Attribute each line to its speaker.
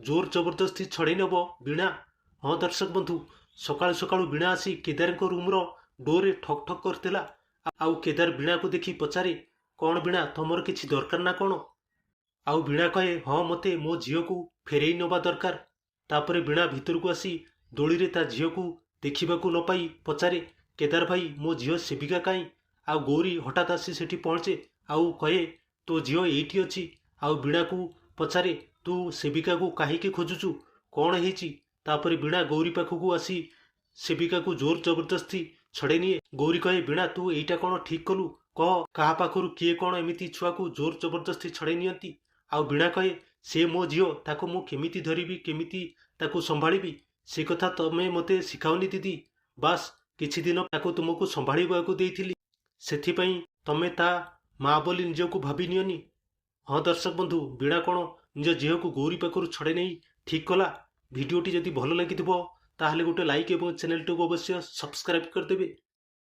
Speaker 1: ଜୋର ଜବରଦସ୍ତି ଛଡ଼େଇ ନେବ ବୀଣା? ହଁ ଦର୍ଶକ ବନ୍ଧୁ, ସକାଳୁ ସକାଳୁ ବୀଣା ଆସି କେଦାରଙ୍କ ରୁମ୍ର ଡୋରରେ ଠକ୍ ଠକ୍ କରିଥିଲା। ଆଉ କେଦାର ବୀଣାକୁ ଦେଖି ପଚାରେ, କ'ଣ ବୀଣା, ତମର କିଛି ଦରକାର ନା କ'ଣ? ଆଉ ବୀଣା କହେ, ହଁ ମୋତେ ମୋ ଝିଅକୁ ଫେରେଇ ନେବା ଦରକାର। ତାପରେ ବୀଣା ଭିତରକୁ ଆସି ଦୋଳିରେ ତା ଝିଅକୁ ଦେଖିବାକୁ ନ ପାଇ ପଚାରେ, କେଦାର ଭାଇ, ମୋ ଝିଅ ସେବିକା କାହିଁ? ଆଉ ଗୌରୀ ହଠାତ୍ ଆସି ସେଠି ପହଞ୍ଚେ ଆଉ କହେ, ତୋ ଝିଅ ଏଇଠି ଅଛି। ଆଉ ବୀଣାକୁ ପଚାରେ, ତୁ ସେବିକାକୁ କାହିଁକି ଖୋଜୁଛୁ, କ'ଣ ହେଇଛି? ତାପରେ ବୀଣା ଗୌରୀ ପାଖକୁ ଆସି ସେବିକାକୁ ଜୋର ଜବରଦସ୍ତି ଛଡ଼େଇ ନିଏ। ଗୌରୀ କହେ, ବୀଣା ତୁ ଏଇଟା କ'ଣ ଠିକ୍ କଲୁ? କହ, କାହା ପାଖରୁ କିଏ କ'ଣ ଏମିତି ଛୁଆକୁ ଜୋର ଜବରଦସ୍ତି ଛଡ଼େଇ ନିଅନ୍ତି? ଆଉ ବୀଣା କହେ, ସେ ମୋ ଝିଅ, ତାକୁ ମୁଁ କେମିତି ଧରିବି, କେମିତି ତାକୁ ସମ୍ଭାଳିବି, ସେ କଥା ତମେ ମୋତେ ଶିଖାଓନି ଦିଦି। ବାସ୍ କିଛି ଦିନ ତାକୁ ତୁମକୁ ସମ୍ଭାଳିବାକୁ ଦେଇଥିଲି, ସେଥିପାଇଁ ତମେ ତା ମା ବୋଲି ନିଜକୁ ଭାବି ନିଅନି। ହଁ ଦର୍ଶକ ବନ୍ଧୁ, ବୀଣା କ'ଣ ନିଜ ଝିଅକୁ ଗୌରୀ ପାଖରୁ ଛଡ଼େଇ ନେଇ ଠିକ୍ କଲା? ଭିଡ଼ିଓଟି ଯଦି ଭଲ ଲାଗିଥିବ ତାହେଲେ ଗୋଟେ ଲାଇକ୍ ଏବଂ ଚ୍ୟାନେଲଟିକୁ ଅବଶ୍ୟ ସବସ୍କ୍ରାଇବ୍ କରିଦେବେ।